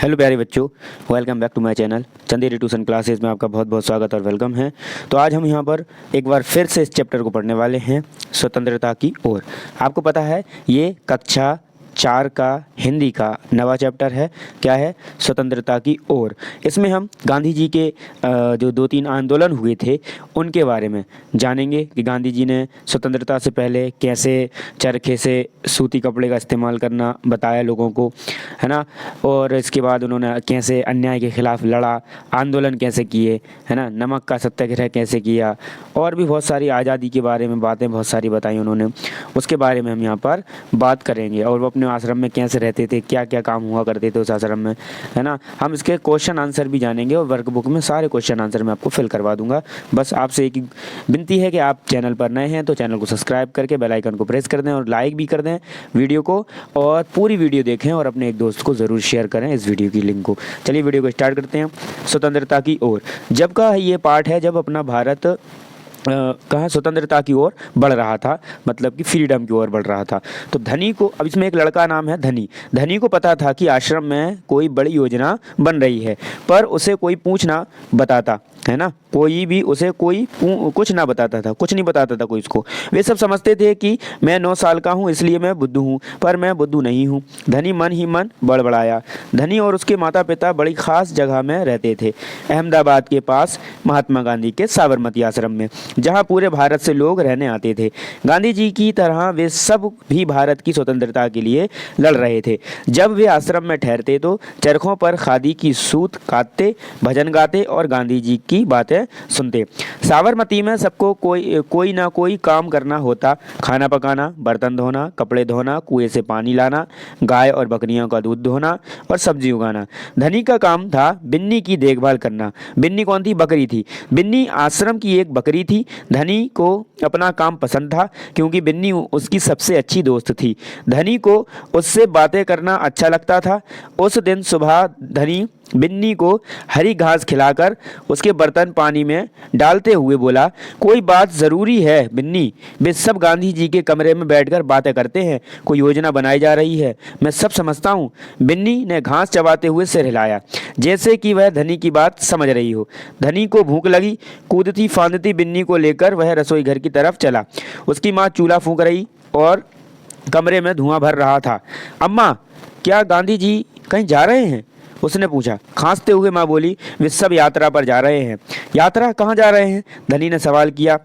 Hello प्यारे बच्चों, welcome back to my channel Chanderi tuition classes में आपका बहुत बहुत स्वागत और वेलकम है। तो आज हम यहाँ पर एक बार फिर से इस चैप्टर को पढ़ने वाले हैं, स्वतंत्रता की ओर। आपको पता है ये कक्षा 4 का हिंदी का नवा चैप्टर है। क्या है? स्वतंत्रता की ओर। इसमें हम गांधी जी के जो 2-3 आंदोलन हुए थे उनके बारे में जानेंगे कि गांधी जी ने स्वतंत्रता से पहले कैसे चरखे से सूती कपड़े का इस्तेमाल करना बताया लोगों को, है ना। और इसके बाद उन्होंने कैसे अन्याय के खिलाफ लड़ा, आंदोलन कैसे किए, है ना, नमक का सत्याग्रह कैसे किया, और भी बहुत सारी आज़ादी के बारे में बातें बहुत सारी बताई उन्होंने। उसके बारे में हम यहाँ पर बात करेंगे। और वो अपने आश्रम में कैसे रहते थे, क्या क्या काम हुआ करते थे उस आश्रम में, है ना। हम इसके क्वेश्चन आंसर भी जानेंगे और वर्कबुक में सारे क्वेश्चन आंसर मैं आपको फिल करवा दूंगा। बस आपसे एक ही विनती है कि आप चैनल पर नए हैं तो चैनल को सब्सक्राइब करके बेल आइकन को प्रेस कर दें और लाइक भी कर दें वीडियो को, और पूरी वीडियो देखें और अपने एक दोस्त को ज़रूर शेयर करें इस वीडियो की लिंक को। चलिए वीडियो को स्टार्ट करते हैं। स्वतंत्रता की ओर जब का ये पार्ट है, जब अपना भारत कहाँ स्वतंत्रता की ओर बढ़ रहा था, मतलब कि फ्रीडम की ओर बढ़ रहा था। तो धनी को, अब इसमें एक लड़का नाम है धनी। धनी को पता था कि आश्रम में कोई बड़ी योजना बन रही है, पर उसे कोई पूछ ना बताता, है ना। कोई भी उसे कुछ ना बताता था, कुछ नहीं बताता था कोई उसको। वे सब समझते थे कि मैं 9 साल का हूँ इसलिए मैं बुद्धू हूँ, पर मैं बुद्धू नहीं हूँ। धनी मन ही मन बड़बड़ाया। धनी और उसके माता पिता बड़ी खास जगह में रहते थे, अहमदाबाद के पास महात्मा गांधी के साबरमती आश्रम में, जहाँ पूरे भारत से लोग रहने आते थे। गांधी जी की तरह वे सब भी भारत की स्वतंत्रता के लिए लड़ रहे थे। जब वे आश्रम में ठहरते तो चरखों पर खादी की सूत काटते, भजन गाते और गांधी जी की बातें सुनते। साबरमती में सबको कोई ना कोई काम करना होता। खाना पकाना, बर्तन धोना, कपड़े धोना, कुएं से पानी लाना, गाय और बकरियों का दूध धोना और सब्जी उगाना। धनी का काम था बिन्नी की देखभाल करना। बिन्नी कौन थी? बकरी थी। बिन्नी आश्रम की एक बकरी थी। धनी को अपना काम पसंद था क्योंकि बिन्नी उसकी सबसे अच्छी दोस्त थी। धनी को उससे बातें करना अच्छा लगता था। उस दिन सुबह धनी बिन्नी को हरी घास खिलाकर उसके बर्तन पानी में डालते हुए बोला, कोई बात ज़रूरी है बिन्नी। वे सब गांधी जी के कमरे में बैठकर बातें करते हैं, कोई योजना बनाई जा रही है, मैं सब समझता हूँ। बिन्नी ने घास चबाते हुए सिर हिलाया, जैसे कि वह धनी की बात समझ रही हो। धनी को भूख लगी। कूदती फांदती बिन्नी को लेकर वह रसोई घर की तरफ चला। उसकी माँ चूल्हा फूंक रही और कमरे में धुआं भर रहा था। अम्मा, क्या गांधी जी कहीं जा रहे हैं? उसने पूछा। खांसते हुए माँ बोली, वे सब यात्रा पर जा रहे हैं। यात्रा? कहाँ जा रहे हैं? धनी ने सवाल किया।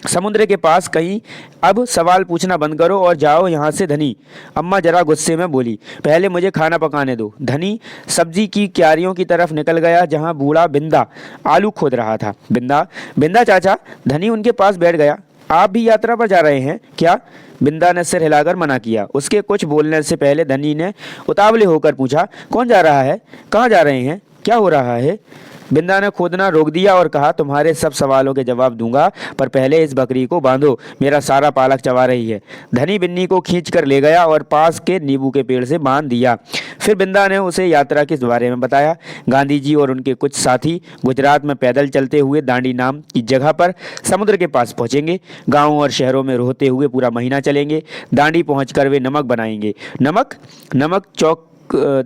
समुद्र के पास कहीं। अब सवाल पूछना बंद करो और जाओ यहाँ से धनी, अम्मा जरा गुस्से में बोली। पहले मुझे खाना पकाने दो। धनी सब्जी की क्यारियों की तरफ निकल गया जहाँ बूढ़ा बिंदा आलू खोद रहा था। बिंदा, बिंदा चाचा। धनी उनके पास बैठ गया। आप भी यात्रा पर जा रहे हैं क्या? बिंदा ने सिर हिलाकर मना किया। उसके कुछ बोलने से पहले धनी ने उतावले होकर पूछा, कौन जा रहा है? कहाँ जा रहे हैं? क्या हो रहा है? बिंदा ने खोदना रोक दिया और कहा, तुम्हारे सब सवालों के जवाब दूंगा, पर पहले इस बकरी को बांधो, मेरा सारा पालक चबा रही है। धनी बिन्नी को खींच कर ले गया और पास के नींबू के पेड़ से बांध दिया। फिर बिंदा ने उसे यात्रा के बारे में बताया। गांधी जी और उनके कुछ साथी गुजरात में पैदल चलते हुए दांडी नाम की जगह पर समुद्र के पास पहुंचेंगे। गाँवों और शहरों में रोते हुए पूरा महीना चलेंगे। दांडी पहुँच वे नमक बनाएंगे। नमक? नमक चौक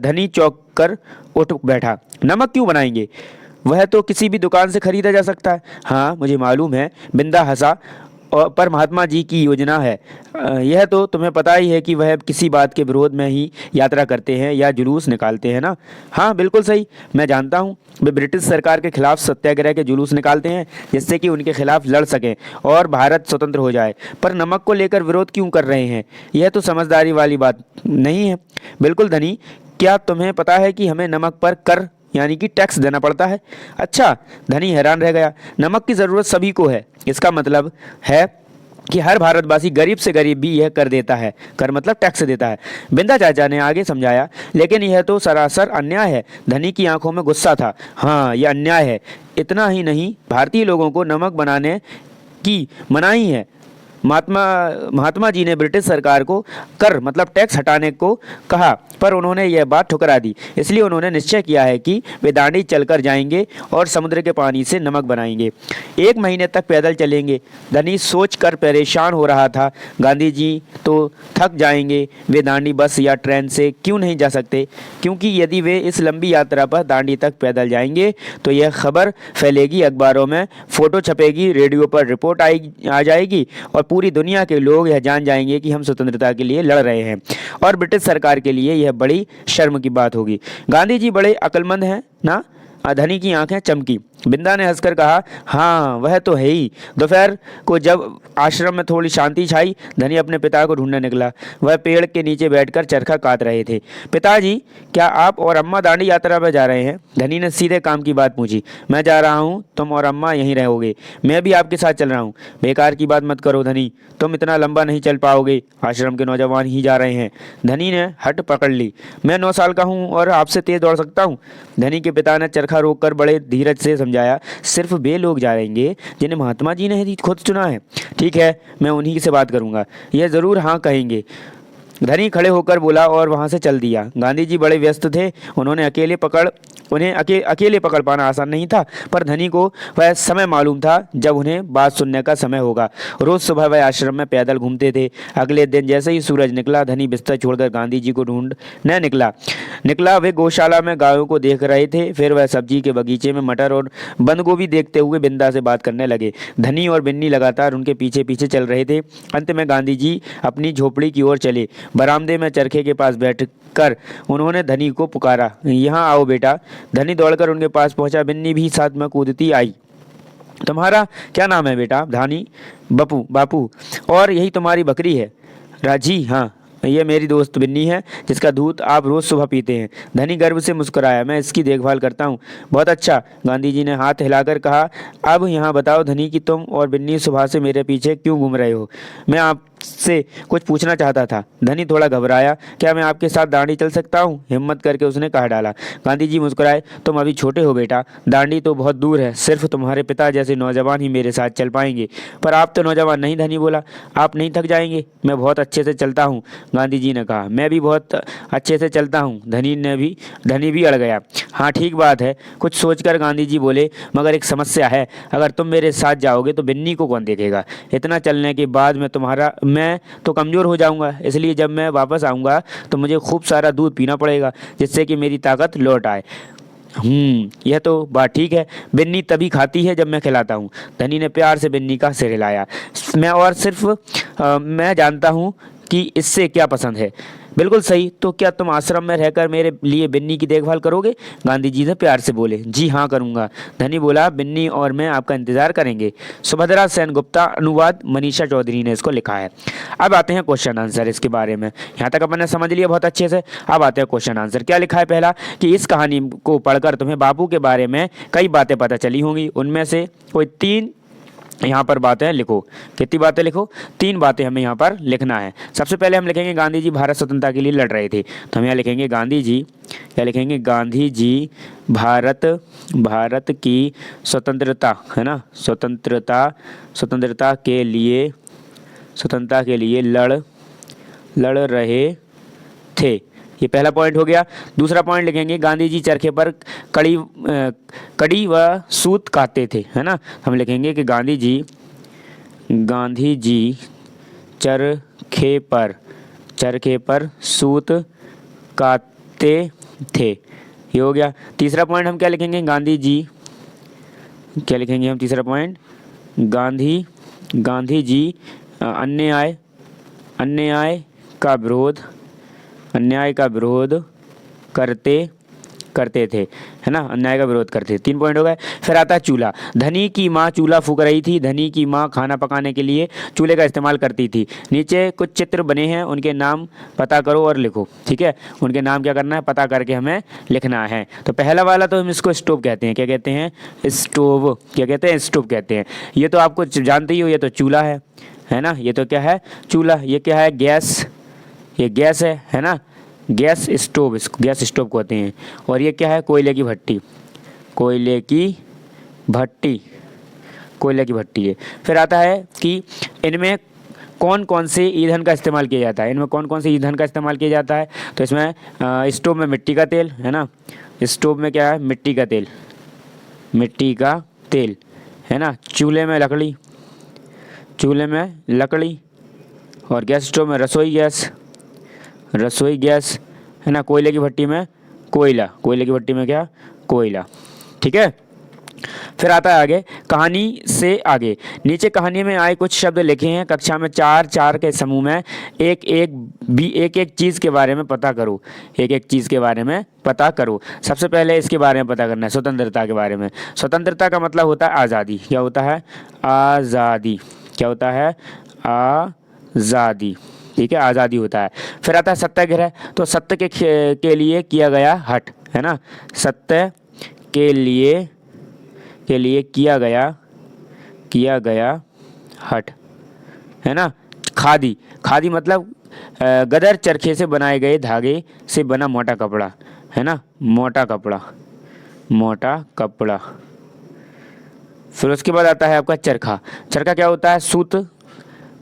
धनी चौक कर उठ बैठा। नमक क्यों बनाएंगे? वह तो किसी भी दुकान से खरीदा जा सकता है। हाँ मुझे मालूम है, बिंदा हंसा, और पर महात्मा जी की योजना है। यह तो तुम्हें पता ही है कि वह किसी बात के विरोध में ही यात्रा करते हैं या जुलूस निकालते हैं ना। हाँ बिल्कुल सही, मैं जानता हूँ। वे ब्रिटिश सरकार के खिलाफ सत्याग्रह के जुलूस निकालते हैं जिससे कि उनके खिलाफ लड़ सकें और भारत स्वतंत्र हो जाए। पर नमक को लेकर विरोध क्यों कर रहे हैं? यह तो समझदारी वाली बात नहीं है। बिल्कुल धनी, क्या तुम्हें पता है कि हमें नमक पर कर यानी कि टैक्स देना पड़ता है? अच्छा। धनी हैरान रह गया। नमक की ज़रूरत सभी को है, इसका मतलब है कि हर भारतवासी गरीब से गरीब भी यह कर देता है। कर मतलब टैक्स देता है। बिंदा चाचा ने आगे समझाया, लेकिन यह तो सरासर अन्याय है। धनी की आंखों में गुस्सा था। हाँ यह अन्याय है। इतना ही नहीं, भारतीय लोगों को नमक बनाने की मनाही है। महात्मा जी ने ब्रिटिश सरकार को कर मतलब टैक्स हटाने को कहा, पर उन्होंने यह बात ठुकरा दी। इसलिए उन्होंने निश्चय किया है कि वे दांडी चलकर जाएंगे और समुद्र के पानी से नमक बनाएंगे। 1 महीने तक पैदल चलेंगे। धनी सोच कर परेशान हो रहा था, गांधी जी तो थक जाएंगे, वे दांडी बस या ट्रेन से क्यों नहीं जा सकते, क्योंकि यदि वे इस लंबी यात्रा पर दांडी तक पैदल जाएंगे तो यह खबर फैलेगी, अखबारों में फोटो छपेगी, रेडियो पर रिपोर्ट आ जाएगी और पूरी दुनिया के लोग यह जान जाएंगे कि हम स्वतंत्रता के लिए लड़ रहे हैं, और ब्रिटिश सरकार के लिए यह बड़ी शर्म की बात होगी। गांधी जी बड़े अक्लमंद हैं ना? धनी की आंखें चमकी। बिंदा ने हंसकर कहा, हाँ वह तो है ही। दोपहर को जब आश्रम में थोड़ी शांति छाई, धनी अपने पिता को ढूंढने निकला। वह पेड़ के नीचे बैठकर चरखा काट रहे थे। पिताजी, क्या आप और अम्मा दांडी यात्रा पर जा रहे हैं? धनी ने सीधे काम की बात पूछी। मैं जा रहा हूँ, तुम और अम्मा यहीं रहोगे। मैं भी आपके साथ चल रहा हूँ। बेकार की बात मत करो धनी, तुम इतना लंबा नहीं चल पाओगे, आश्रम के नौजवान ही जा रहे हैं। धनी ने हट पकड़ ली। मैं 9 साल का हूँ और आपसे तेज दौड़ सकता हूँ। धनी के पिता ने चरखा रोककर बड़े धीरज से समझाया, सिर्फ वे लोग जाएंगे जिन्हें महात्मा जी ने खुद चुना है। ठीक है, मैं उन्हीं से बात करूंगा, यह जरूर हाँ कहेंगे। धनी खड़े होकर बोला और वहां से चल दिया। गांधी जी बड़े व्यस्त थे, उन्हें अकेले पकड़ पाना आसान नहीं था, पर धनी को वह समय मालूम था जब उन्हें बात सुनने का समय होगा। रोज सुबह वह आश्रम में पैदल घूमते थे। अगले दिन जैसे ही सूरज निकला, धनी बिस्तर छोड़कर गांधी जी को ढूंढने निकला। वे गौशाला में गायों को देख रहे थे, फिर वह सब्जी के बगीचे में मटर और बंद गोभी देखते हुए बिंदा से बात करने लगे। धनी और बिन्नी लगातार उनके पीछे पीछे चल रहे थे। अंत में गांधी जी अपनी झोपड़ी की ओर चले। बरामदे में चरखे के पास बैठकर उन्होंने धनी को पुकारा, यहाँ आओ बेटा। धनी दौड़कर उनके पास पहुंचा। बिन्नी भी साथ में कूदती आई। तुम्हारा क्या नाम है बेटा? धानी। बापू। और यही तुम्हारी बकरी है? राजी। हाँ, ये मेरी दोस्त बिन्नी है, जिसका दूध आप रोज सुबह पीते हैं। धनी गर्व से मुस्कुराया। मैं इसकी देखभाल करता हूँ। बहुत अच्छा, गांधी जी ने हाथ हिलाकर कहा। अब यहाँ बताओ धनी कि तुम और बिन्नी सुबह से मेरे पीछे क्यों घूम रहे हो? मैं आपसे कुछ पूछना चाहता था। धनी थोड़ा घबराया। क्या मैं आपके साथ दांडी चल सकता हूँ? हिम्मत करके उसने कहा डाला। गांधी जी मुस्कुराए। तुम अभी छोटे हो बेटा, दांडी तो बहुत दूर है, सिर्फ तुम्हारे पिता जैसे नौजवान ही मेरे साथ चल पाएंगे। पर आप तो नौजवान नहीं, धनी बोला। आप नहीं थक जाएंगे? मैं बहुत अच्छे से चलता हूँ, गांधी जी ने कहा। मैं भी बहुत अच्छे से चलता हूँ, धनी भी अड़ गया। हाँ ठीक बात है, कुछ सोचकर गांधी जी बोले, मगर एक समस्या है। अगर तुम मेरे साथ जाओगे तो बिन्नी को कौन देखेगा? इतना चलने के बाद मैं तो कमज़ोर हो जाऊंगा, इसलिए जब मैं वापस आऊँगा तो मुझे खूब सारा दूध पीना पड़ेगा, जिससे कि मेरी ताकत लौट आए। यह तो बात ठीक है। बिन्नी तभी खाती है जब मैं खिलाता हूँ। धनी ने प्यार से बिन्नी का सिर हिलाया। मैं जानता हूँ कि इससे क्या पसंद है। बिल्कुल सही। तो क्या तुम आश्रम में रहकर मेरे लिए बिन्नी की देखभाल करोगे? गांधी जी ने प्यार से बोले। जी हाँ करूँगा, धनी बोला। बिन्नी और मैं आपका इंतजार करेंगे। सुभद्रा सेन गुप्ता, अनुवाद मनीषा चौधरी ने इसको लिखा है। अब आते हैं क्वेश्चन आंसर इसके बारे में। यहाँ तक अपन ने समझ लिया बहुत अच्छे से। अब आते हैं क्वेश्चन आंसर। क्या लिखा है? पहला कि इस कहानी को पढ़कर तुम्हें बापू के बारे में कई बातें पता चली होंगी, उनमें से कोई 3 यहाँ पर बातें लिखो। कितनी बातें लिखो? 3 बातें हमें यहाँ पर लिखना है। सबसे पहले हम लिखेंगे गांधी जी भारत स्वतंत्रता के लिए लड़ रहे थे, तो हम यहाँ लिखेंगे गांधी जी। क्या लिखेंगे? गांधी जी भारत की स्वतंत्रता, है ना, स्वतंत्रता के लिए लड़ रहे थे। ये पहला पॉइंट हो गया। दूसरा पॉइंट लिखेंगे गांधी जी चरखे पर कड़ी व सूत काटते थे, है ना। हम लिखेंगे कि गांधी जी चरखे पर सूत काटते थे। ये हो गया। तीसरा पॉइंट हम क्या लिखेंगे? तीसरा पॉइंट गांधी जी अन्याय का विरोध करते थे, है ना, अन्याय का विरोध करते थे। 3 पॉइंट हो गए। फिर आता है चूल्हा। धनी की माँ चूल्हा फूंक रही थी। धनी की माँ खाना पकाने के लिए चूल्हे का इस्तेमाल करती थी। नीचे कुछ चित्र बने हैं, उनके नाम पता करो और लिखो। ठीक है, उनके नाम क्या करना है? पता करके हमें लिखना है। तो पहला वाला तो हम इसको स्टोव कहते हैं। क्या कहते हैं? स्टोव। क्या कहते हैं? स्टोव कहते हैं। ये तो आपको जानते ही हो, ये तो चूल्हा है ना। ये तो क्या है? चूल्हा। ये क्या है? गैस। ये गैस है ना, गैस स्टोव, इसको गैस स्टोव कहते हैं। और ये क्या है? कोयले की भट्टी है। फिर आता है कि इनमें कौन कौन से ईंधन का इस्तेमाल किया जाता है, इनमें कौन कौन से ईंधन का इस्तेमाल किया जाता है। तो इसमें स्टोव में मिट्टी का तेल है ना, स्टोव में क्या है, मिट्टी का तेल, मिट्टी का तेल है ना। चूल्हे में लकड़ी, चूल्हे में लकड़ी, और गैस स्टोव में रसोई गैस, रसोई गैस है ना। कोयले की भट्टी में कोयला, कोयले की भट्टी में क्या, कोयला। ठीक है, फिर आता है आगे कहानी से आगे। नीचे कहानी में आए कुछ शब्द लिखे हैं, कक्षा में चार चार के समूह में एक एक चीज़ के बारे में पता करो, एक एक चीज़ के बारे में पता करो। सबसे पहले इसके बारे में पता करना है, स्वतंत्रता के बारे में। स्वतंत्रता का मतलब होता है आज़ादी। क्या होता है, आज़ादी। क्या होता है, आज़ादी। ठीक है, आज़ादी होता है। फिर आता है सत्याग्रह। तो सत्य के लिए किया गया हट है ना, सत्य के लिए किया गया हट है ना। खादी, खादी मतलब गदर चरखे से बनाए गए धागे से बना मोटा कपड़ा है ना, मोटा कपड़ा, मोटा कपड़ा। फिर उसके बाद आता है आपका चरखा। चरखा क्या होता है,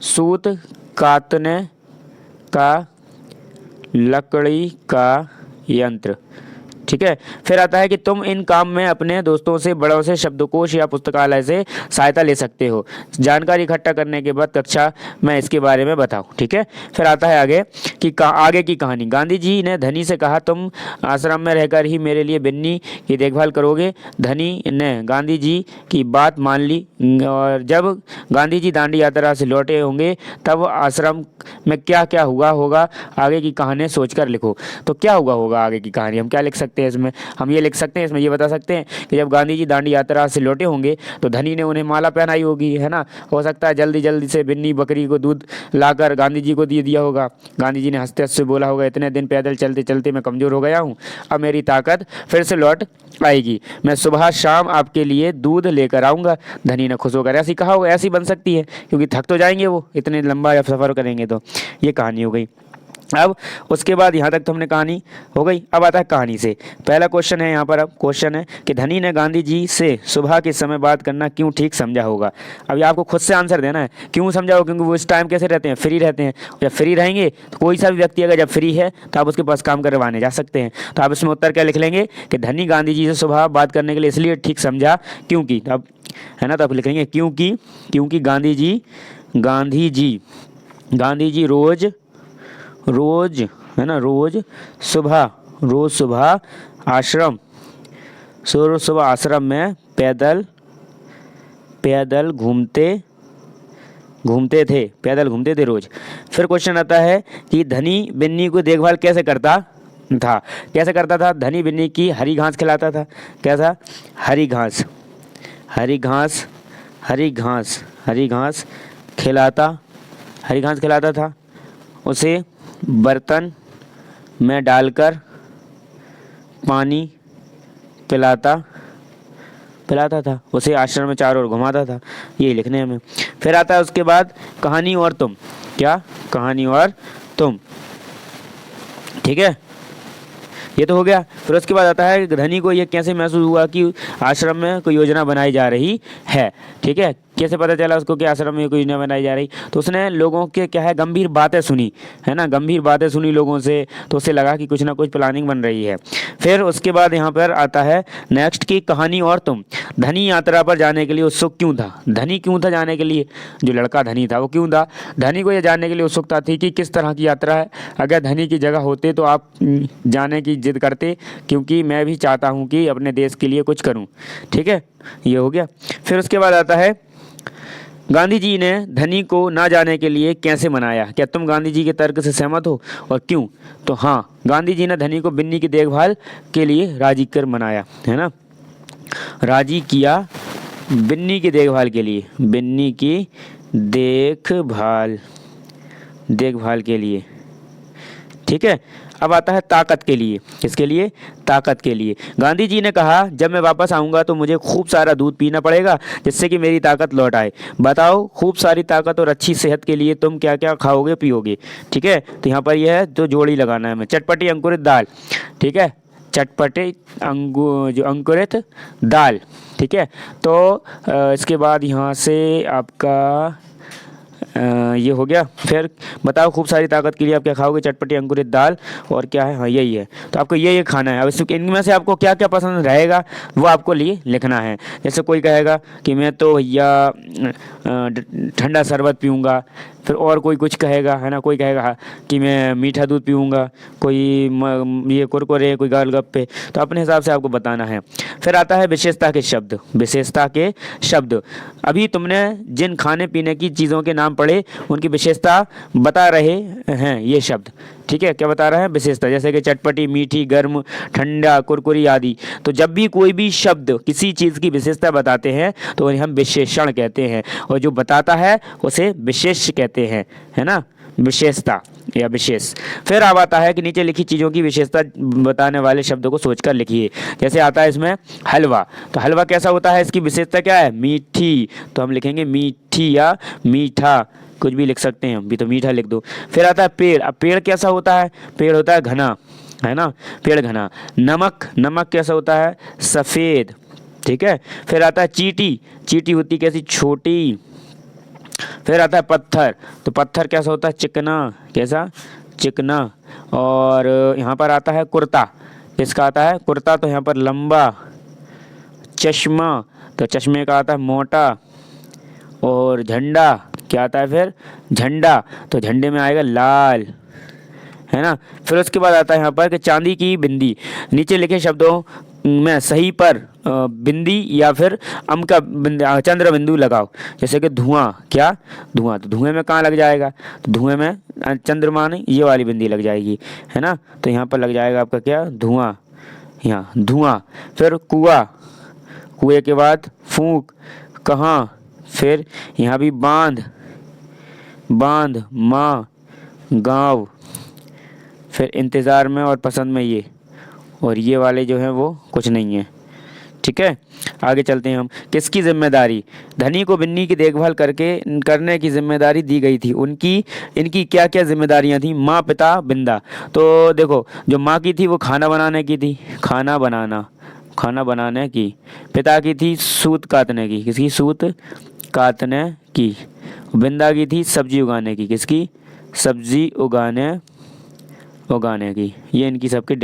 सूत काटने का लकड़ी का यंत्र। ठीक है, फिर आता है कि तुम इन काम में अपने दोस्तों से, बड़ों से, शब्दकोश या पुस्तकालय से सहायता ले सकते हो। जानकारी इकट्ठा करने के बाद कक्षा में इसके बारे में बताओ। ठीक है, फिर आता है आगे कि आगे की कहानी। गांधी जी ने धनी से कहा, तुम आश्रम में रहकर ही मेरे लिए बिन्नी की देखभाल करोगे। धनी ने गांधी जी की बात मान ली, और जब गांधी जी दांडी यात्रा से लौटे होंगे तब आश्रम में क्या क्या हुआ होगा, आगे की कहानी सोचकर लिखो। तो क्या हुआ होगा आगे की कहानी, हम क्या लिख सकते हैं इसमें, हम ये लिख सकते हैं, इसमें ये बता सकते हैं कि जब गांधी जी दांडी यात्रा से लौटे होंगे तो धनी ने उन्हें माला पहनाई होगी है ना। हो सकता है जल्दी जल्दी से बिन्नी बकरी को दूध लाकर गांधी जी को दे दिया होगा। गांधी जी ने हंसते हंसते बोला होगा, इतने दिन पैदल चलते चलते मैं कमज़ोर हो गया हूँ, अब मेरी ताकत फिर से लौट आएगी, मैं सुबह शाम आपके लिए दूध लेकर आऊँगा। धनी ने खुश होकर ऐसी कहा होगा, ऐसी बन सकती है क्योंकि थक तो जाएंगे वो, इतने लंबा सफ़र करेंगे। तो ये कहानी हो गई। अब उसके बाद यहाँ तक तो हमने कहानी हो गई। अब आता है कहानी से। पहला क्वेश्चन है यहाँ पर, अब क्वेश्चन है कि धनी ने गांधी जी से सुबह के समय बात करना क्यों ठीक समझा होगा। अब ये आपको खुद से आंसर देना है, क्यों समझा होगा, क्योंकि वो इस टाइम कैसे रहते हैं, फ्री रहते हैं। जब फ्री रहेंगे तो कोई सा भी व्यक्ति अगर जब फ्री है तो आप उसके पास काम करवाने जा सकते हैं। तो आप इसमें उत्तर क्या लिख लेंगे कि धनी गांधी जी से सुबह बात करने के लिए इसलिए ठीक समझा क्योंकि, अब है ना, तो आप लिख लेंगे क्योंकि गांधी जी रोज है ना, रोज सुबह आश्रम में पैदल घूमते थे रोज। फिर क्वेश्चन आता है कि धनी बिन्नी को देखभाल कैसे करता था। धनी बिन्नी की हरी घास खिलाता था। कैसा, हरी घास खिलाता था। उसे बर्तन में डालकर पानी पिलाता था। उसे आश्रम में चारों ओर घुमाता था। ये लिखने हमें। फिर आता है उसके बाद कहानी और तुम। क्या, कहानी और तुम। ठीक है, ये तो हो गया। फिर उसके बाद आता है धनी को ये कैसे महसूस हुआ कि आश्रम में कोई योजना बनाई जा रही है। ठीक है, कैसे पता चला उसको कि आश्रम में कोई योजना बनाई जा रही, तो उसने लोगों के क्या है गंभीर बातें सुनी है ना, गंभीर बातें सुनी लोगों से, तो उसे लगा कि कुछ ना कुछ प्लानिंग बन रही है। फिर उसके बाद यहाँ पर आता है नेक्स्ट की कहानी और तुम। धनी यात्रा पर जाने के लिए उत्सुक क्यों था। धनी क्यों था जाने के लिए, जो लड़का धनी था वो क्यों था। धनी को यह जानने के लिए उत्सुकता थी कि किस तरह की यात्रा है। अगर धनी की जगह होते तो आप जाने की जिद करते, क्योंकि मैं भी चाहता हूँ कि अपने देश के लिए कुछ करूँ। ठीक है, ये हो गया। फिर उसके बाद आता है गांधी जी ने धनी को ना जाने के लिए कैसे मनाया। क्या तुम गांधी जी के तर्क से सहमत हो और क्यों। तो हाँ, गांधी जी ने धनी को बिन्नी की देखभाल के लिए राजी कर मनाया है ना, राजी किया बिन्नी की देखभाल के लिए, बिन्नी की देखभाल के लिए। ठीक है, अब आता है ताकत के लिए। किसके लिए, ताकत के लिए। गांधी जी ने कहा, जब मैं वापस आऊँगा तो मुझे खूब सारा दूध पीना पड़ेगा जिससे कि मेरी ताकत लौट आए। बताओ, खूब सारी ताकत और अच्छी सेहत के लिए तुम क्या क्या खाओगे पियोगे। ठीक है, तो यहाँ पर यह है जो जोड़ी लगाना है हमें, चटपटी अंकुरित दाल। ठीक है, चटपटे जो अंकुरित दाल। ठीक है, तो इसके बाद यहाँ से आपका ये हो गया। फिर बताओ खूब सारी ताकत के लिए आप क्या खाओगे? चटपटी अंकुरित दाल और क्या है? हाँ यही है। तो आपको ये खाना है। अब इनमें से आपको क्या क्या पसंद रहेगा वो आपको लिए लिखना है। जैसे कोई कहेगा कि मैं तो भैया ठंडा शरबत पीऊँगा, फिर और कोई कुछ कहेगा, है ना, कोई कहेगा कि मैं मीठा दूध पीऊँगा, कोई ये कुरकुरे, कोई गोलगप्पे। तो अपने हिसाब से आपको बताना है। फिर आता है विशेषता के शब्द। विशेषता के शब्द, अभी तुमने जिन खाने पीने की चीज़ों के नाम पढ़े उनकी विशेषता बता रहे हैं ये शब्द। ठीक है, क्या बता रहा है? विशेषता। जैसे कि चटपटी, मीठी, गर्म, ठंडा, कुरकुरी आदि। तो जब भी कोई भी शब्द किसी चीज़ की विशेषता बताते हैं तो उन्हें हम विशेषण कहते हैं, और जो बताता है उसे विशेष कहते हैं, है ना, विशेषता या विशेष। फिर अब आता है कि नीचे लिखी चीज़ों की विशेषता बताने वाले शब्दों को सोचकर लिखिए। जैसे आता है इसमें हलवा। तो हलवा कैसा होता है? इसकी विशेषता क्या है? मीठी। तो हम लिखेंगे मीठी या मीठा, कुछ भी लिख सकते हैं, अभी तो मीठा लिख दो। फिर आता है पेड़। अब पेड़ कैसा होता है? पेड़ होता है घना, है ना, पेड़ घना। नमक। नमक कैसा होता है? सफ़ेद। ठीक है। फिर आता है चींटी। चींटी होती कैसी? छोटी। फिर आता है पत्थर। तो पत्थर कैसा होता है? चिकना। कैसा? चिकना। और यहाँ पर आता है कुर्ता। इसका आता है कुर्ता, तो यहाँ पर लंबा। चश्मा। तो चश्मे का आता है मोटा। और झंडा, क्या आता है फिर? झंडा। तो झंडे में आएगा लाल, है ना। फिर उसके बाद आता है यहाँ पर कि चांदी की बिंदी। नीचे लिखे शब्दों में सही पर बिंदी या फिर अम का चंद्र बिंदु लगाओ। जैसे कि धुआं। क्या? धुआं। तो धुएं में कहाँ लग जाएगा? तो धुएं में चंद्रमा नहीं, ये वाली बिंदी लग जाएगी, है ना। तो यहाँ पर लग जाएगा आपका क्या? धुआं। यहाँ धुआं। फिर कुआं। कुएं के बाद फूंक। कहाँ? फिर यहाँ भी बांध। बांध, माँ, गाँव। फिर इंतज़ार में और पसंद में ये, और ये वाले जो हैं वो कुछ नहीं है। ठीक है, आगे चलते हैं हम। किसकी जिम्मेदारी? धनी को बिन्नी की देखभाल करने की जिम्मेदारी दी गई थी। इनकी क्या क्या जिम्मेदारियां थी? माँ, पिता, बिंदा। तो देखो, जो माँ की थी वो खाना बनाने की थी, खाना बनाने की। पिता की थी सूत काटने की। किसकी? सूत काटने की। बिंदा की थी सब्जी उगाने की। किसकी? सब्जी उगाने की। ये इनकी सबके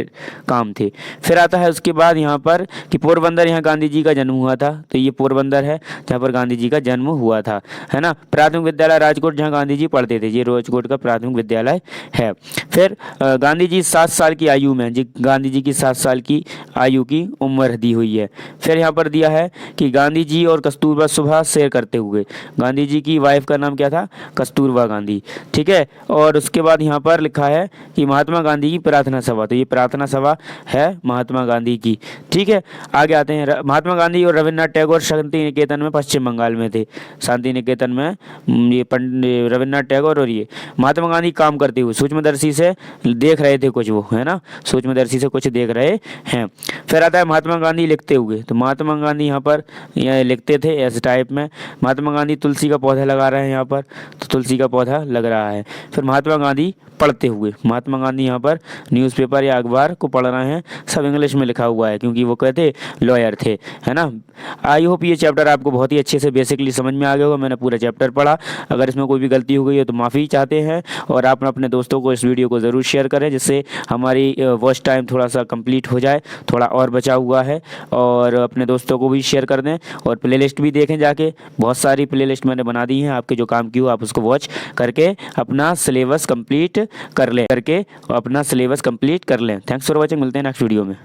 काम थे। फिर आता है उसके बाद यहाँ पर कि पोरबंदर, यहाँ गांधी जी का जन्म हुआ था। तो ये पोरबंदर है जहाँ पर गांधी जी का जन्म हुआ था, है ना। प्राथमिक विद्यालय राजकोट, जहाँ गांधी जी पढ़ते थे। ये राजकोट का प्राथमिक विद्यालय है। फिर गांधी जी 7 साल की आयु में, गांधी जी की 7 साल की आयु की उम्र दी हुई है। फिर यहाँ पर दिया है कि गांधी जी और कस्तूरबा सुबह शेयर करते हुए। गांधी जी की वाइफ का नाम क्या था? कस्तूरबा गांधी। ठीक है। और उसके बाद यहाँ पर लिखा है कि महात्मा गांधी की प्रार्थना सभा। तो ये प्रार्थना सभा है महात्मा गांधी की। ठीक है, आगे आते हैं। महात्मा गांधी और रविन्द्रनाथ टैगोर शांति निकेतन में पश्चिम बंगाल में थे। शांति निकेतन में ये पंडित रविन्द्रनाथ टैगोर और ये महात्मा गांधी काम करते हुए सूक्ष्मदर्शी से देख रहे थे कुछ, वो, है ना, सूक्ष्मदर्शी से कुछ देख रहे हैं। फिर आता है महात्मा गांधी लिखते हुए। तो महात्मा गांधी यहाँ पर लिखते थे ऐसे टाइप में। महात्मा गांधी तुलसी का पौधा लगा रहे हैं यहाँ पर, तो तुलसी का पौधा लग रहा है। फिर महात्मा गांधी पढ़ते हुए। महात्मा गांधी यहाँ पर न्यूज़पेपर या अखबार को पढ़ रहे हैं। सब इंग्लिश में लिखा हुआ है क्योंकि वो कहते लॉयर थे, है ना। आई होप ये चैप्टर आपको बहुत ही अच्छे से बेसिकली समझ में आ गया होगा। मैंने पूरा चैप्टर पढ़ा। अगर इसमें कोई भी गलती हो गई है तो माफ़ी चाहते हैं, और आप अपने दोस्तों को इस वीडियो को ज़रूर शेयर करें जिससे हमारी वॉच टाइम थोड़ा सा कंप्लीट हो जाए, थोड़ा और बचा हुआ है। और अपने दोस्तों को भी शेयर कर दें, और प्लेलिस्ट भी देखें जाके। बहुत सारी प्लेलिस्ट मैंने बना दी हैं, आपके जो काम की हो आप उसको वॉच करके अपना सिलेबस कंप्लीट कर लें। Thanks for watching. मिलते हैं नेक्स्ट वीडियो में।